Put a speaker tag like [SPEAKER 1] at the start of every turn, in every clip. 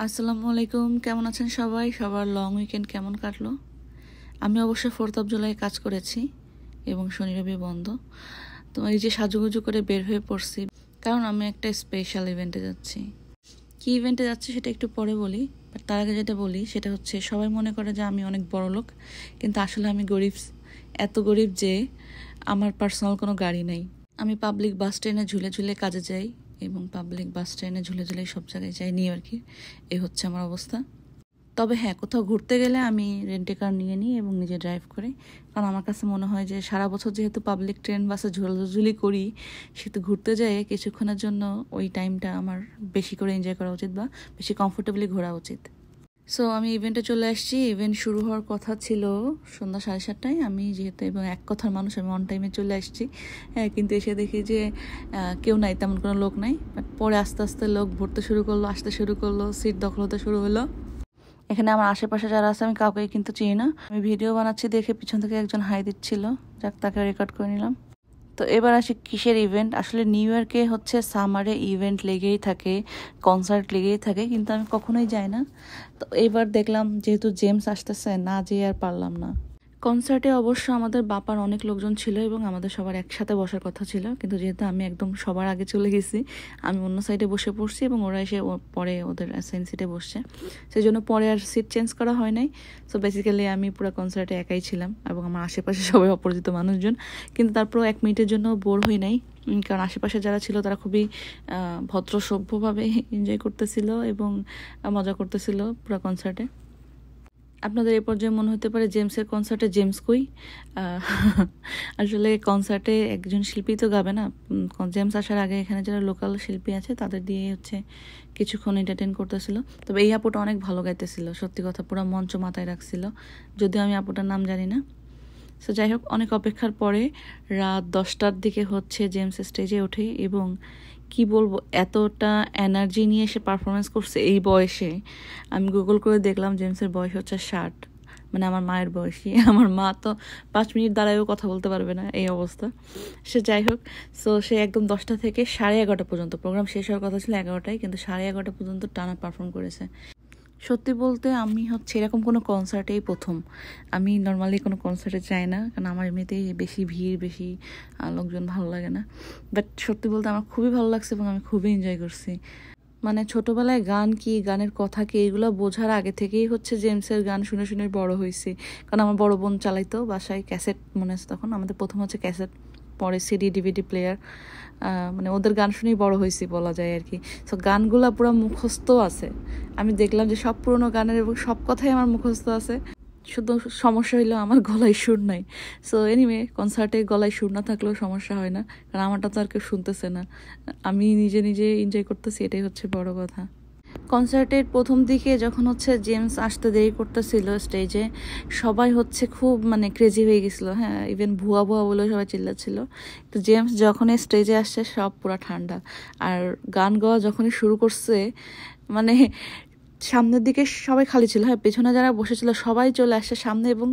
[SPEAKER 1] আসসালামু আলাইকুম, কেমন আছেন সবাই? সবার লং উইকেন্ড কেমন কাটলো? আমি অবশ্য 4th অফ জুলাই কাজ করেছি এবং শনি রবি বন্ধ। তো এই যে সাজুগুজু করে বের হয়ে পড়ছি, কারণ আমি একটা স্পেশাল ইভেন্টে যাচ্ছি। কি ইভেন্টে যাচ্ছি সেটা একটু পরে বলি, বাট তার আগে যেটা বলি সেটা হচ্ছে সবাই মনে করে যে আমি অনেক বড় লোক, কিন্তু আসলে আমি গরিব। এত গরিব যে আমার পার্সোনাল কোনো গাড়ি নাই। আমি পাবলিক বাস ট্রেনে ঝুলে ঝুলে কাজে যাই এবং পাবলিক বাস ট্রেনে ঝুলে ঝুলে সব জায়গায় যাই নিউ ইয়র্কে। এই হচ্ছে আমার অবস্থা। তবে হ্যাঁ, কোথাও ঘুরতে গেলে আমি রেন্টে কার নিয়ে নিই এবং নিজে ড্রাইভ করি, কারণ আমার কাছে মনে হয় যে সারা বছর যেহেতু পাবলিক ট্রেন বাসে ঝুলাঝুলি করি, সেহেতু ঘুরতে যেয়ে কিছুক্ষণের জন্য ওই টাইমটা আমার বেশি করে এনজয় করা উচিত বা বেশি কমফোর্টেবলি ঘোরা উচিত। সো আমি ইভেন্টে চলে আসছি। ইভেন্ট শুরু হওয়ার কথা ছিল সন্ধ্যা 7:30টায়। আমি যেহেতু এবং এক কথার মানুষ, আমি অন টাইমে চলে আসছি। হ্যাঁ, কিন্তু এসে দেখি যে কেউ নাই, তেমন কোনো লোক নাই। বাট পরে আস্তে আস্তে লোক ভরতে শুরু করলো, আসতে শুরু করলো, সিট দখল হতে শুরু হলো। এখানে আমার আশেপাশে যারা আছে আমি কাউকে কিন্তু চিনি না। আমি ভিডিও বানাচ্ছি দেখে পিছন থেকে একজন হাই দিচ্ছিল, যাক তাকে রেকর্ড করে নিলাম। তো এবার আসি কিসের ইভেন্ট। আসলে নিউ ইয়র্কে হচ্ছে সামারে ইভেন্ট লেগেই থাকে, কনসার্ট লেগেই থাকে, কিন্তু আমি কখনোই যাই না। তো এবার দেখলাম যেহেতু জেমস আসতেছে, না যেয়ে আর পারলাম না। কনসার্টে অবশ্য আমাদের বাপার অনেক লোকজন ছিল এবং আমাদের সবার একসাথে বসার কথা ছিল, কিন্তু যেহেতু আমি একদম সবার আগে চলে গেছি, আমি অন্য সাইডে বসে পড়ছি এবং ওরা এসে পরে ওদের অ্যাসাইন সিটে বসছে। সেই জন্য পরে আর সিট চেঞ্জ করা হয় নাই। সো বেসিক্যালি আমি পুরো কনসার্টে একাই ছিলাম এবং আমার আশেপাশে সবাই অপরিচিত মানুষজন, কিন্তু তারপরও 1 মিনিটের জন্য বোর হই নাই, কারণ আশেপাশে যারা ছিল তারা খুবই ভদ্র সভ্যভাবে এনজয় করতেছিল এবং মজা করতেছিল পুরো কনসার্টে। আপনাদের এই পর্যায়ে মনে হতে পারে জেমসের কনসার্টে জেমস কই। আসলে কনসার্টে একজন শিল্পী তো গাবে না। জেমস আসার আগে এখানে যারা লোকাল শিল্পী আছে তাদের দিয়ে হচ্ছে কিছুক্ষণ এন্টারটেন করতেছিল। তবে এই আপুটা অনেক ভালো গাইতেছিল, সত্যি কথা, পুরো মঞ্চ মাথায় রাখছিল, যদিও আমি আপুটার নাম জানি না। সো যাই হোক, অনেক অপেক্ষার পরে রাত 10টার দিকে হচ্ছে জেমস স্টেজে ওঠে এবং কি বলবো, এতটা এনার্জি নিয়ে এসে পারফরমেন্স করছে এই বয়সে। আমি গুগল করে দেখলাম জেমসের বয়স হচ্ছে 60, মানে আমার মায়ের বয়সী। আমার মা তো 5 মিনিট দাঁড়ায়ও কথা বলতে পারবে না, এই অবস্থা। সে যাই হোক, সো সে একদম 10টা থেকে 11:30 পর্যন্ত, প্রোগ্রাম শেষ হওয়ার কথা ছিল 11টায়, কিন্তু 11:30 পর্যন্ত টানা পারফর্ম করেছে। সত্যি বলতে আমি হচ্ছে এরকম কোনো কনসার্টেই প্রথম। আমি নর্মালি কোনো কনসার্টে যাই না, কারণ আমার এমনিতেই বেশি ভিড়, বেশি লোকজন ভালো লাগে না। বাট সত্যি বলতে আমার খুবই ভালো লাগছে এবং আমি খুবই এনজয় করছি। মানে ছোটবেলায় গান কি, গানের কথা কি, এগুলো বোঝার আগে থেকেই হচ্ছে জেমসের গান শুনে শুনে বড় হয়েছি। কারণ আমার বড় বোন চালাইতো বাসায় ক্যাসেট, মনে আছে তখন আমাদের প্রথম হচ্ছে ক্যাসেট, পরে সিডি ডিভিডি প্লেয়ার। মানে ওদের গান শুনেই বড় হয়েছি বলা যায় আর কি। সো গানগুলা পুরো মুখস্থ আছে। আমি দেখলাম যে সব পুরোনো গানের এবং সব কথাই আমার মুখস্থ আছে, শুধু সমস্যা হইলো আমার গলায় সুর নাই। সো এনিওয়ে, কনসার্টে গলায় সুর না থাকলেও সমস্যা হয় না, কারণ আমারটা তো আর কেউ শুনতেছে না, আমি নিজে নিজে এনজয় করতেছি, এটাই হচ্ছে বড় কথা। কনসার্টের প্রথম দিকে যখন হচ্ছে জেমস আসতে দেরি করতেছিল স্টেজে, সবাই হচ্ছে খুব মানে ক্রেজি হয়ে গেছিলো। হ্যাঁ, ইভেন ভুয়া ভুয়া বলেও সবাই চিল্লাচ্ছিল। তো জেমস যখনই স্টেজে আসছে সব পুরা ঠান্ডা। আর গান গাওয়া যখনই শুরু করছে, মানে সামনের দিকে সবাই খালি ছিল, হ্যাঁ, পেছনে যারা বসেছিল সবাই চলে আসছে সামনে। এবং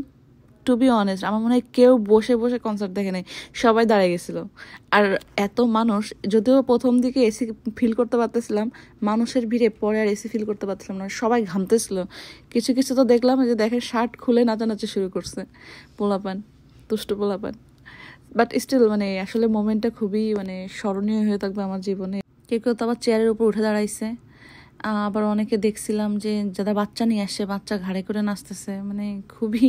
[SPEAKER 1] টু বি অনেস্ট, আমার মনে হয় কেউ বসে বসে কনসার্ট দেখে নাই, সবাই দাঁড়িয়ে গেছিলো। আর এত মানুষ, যদিও প্রথম দিকে এসি ফিল করতে পারতেছিলাম, মানুষের ভিড়ে পরে আর এসি ফিল করতে পারতেছিলাম না, সবাই ঘামতেছিল। কিছু কিছু তো দেখলাম যে দেখে শার্ট খুলে নাচানাচি শুরু করছে, পোলাপান, দুষ্ট পোলাপান। বাট স্টিল মানে আসলে মোমেন্টটা খুবই মানে স্মরণীয় হয়ে থাকবে আমার জীবনে। কেউ কেউ তো আবার চেয়ারের উপর উঠে দাঁড়াইছে। আবার অনেকে দেখছিলাম যে যারা বাচ্চা নিয়ে আসছে, বাচ্চা ঘাড়ে করে নাচতেছে। মানে খুবই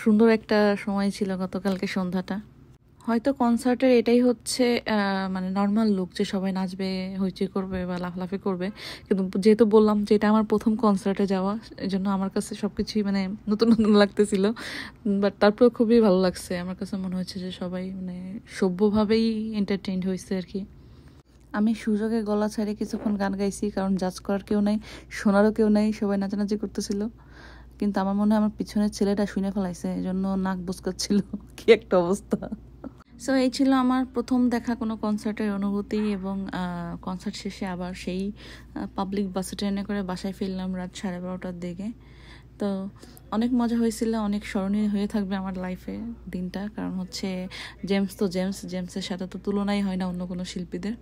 [SPEAKER 1] সুন্দর একটা সময় ছিল গতকালকে সন্ধ্যাটা। হয়তো কনসার্টের এটাই হচ্ছে মানে নর্মাল লুক, যে সবাই নাচবে, হইচই করবে বা লাফালাফি করবে। কিন্তু যেহেতু বললাম যে এটা আমার প্রথম কনসার্টে যাওয়া, এই জন্য আমার কাছে সব কিছুই মানে নতুন নতুন লাগতেছিল। বাট তারপরেও খুবই ভালো লাগছে। আমার কাছে মনে হচ্ছে যে সবাই মানে সভ্যভাবেই এন্টারটেইনড হয়েছে আর কি। আমি সুযোগে গলা ছাড়ে কিছুক্ষণ গান গাইছি, কারণ জাজ করার কেউ নাই, শোনারও কেউ নাই, সবাই নাচানাচি করতেছিল। কিন্তু আমার মনে হয় আমার পিছনের ছেলেটা শুনে ফেলাইছে, এই জন্য নাক বসকাচ্ছিল। কি একটা অবস্থা। সো এই ছিল আমার প্রথম দেখা কোনো কনসার্টের অনুভূতি। এবং কনসার্ট শেষে আবার সেই পাবলিক বাসে ট্রেনে করে বাসায় ফিরলাম রাত 12:30টার দিকে। তো অনেক মজা হয়েছিল, অনেক স্মরণীয় হয়ে থাকবে আমার লাইফে দিনটা, কারণ হচ্ছে জেমস তো জেমসের সাথে তো তুলনাই হয় না অন্য কোনো শিল্পীদের।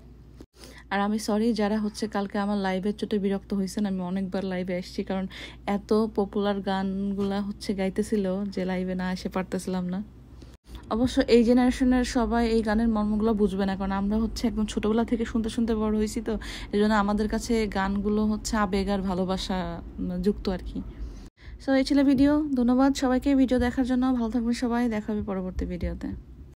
[SPEAKER 1] আর আমি সরি যারা হচ্ছে কালকে আমার লাইভের চোটে বিরক্ত হয়েছেন, আমি অনেকবার লাইভে আসছি, কারণ এত পপুলার গানগুলা হচ্ছে গাইতেছিল যে লাইভে না এসে পারতেছিলাম না। অবশ্য এই জেনারেশনের সবাই এই গানের মর্মগুলো বুঝবে না, কারণ আমরা হচ্ছে একদম ছোটবেলা থেকে শুনতে শুনতে বড় হয়েছি, তো এই জন্য আমাদের কাছে গানগুলো হচ্ছে আবেগ আর ভালোবাসা যুক্ত আর কি। সো এই ছিল ভিডিও। ধন্যবাদ সবাইকে ভিডিও দেখার জন্য। ভালো থাকবেন সবাই, দেখা হবে পরবর্তী ভিডিওতে।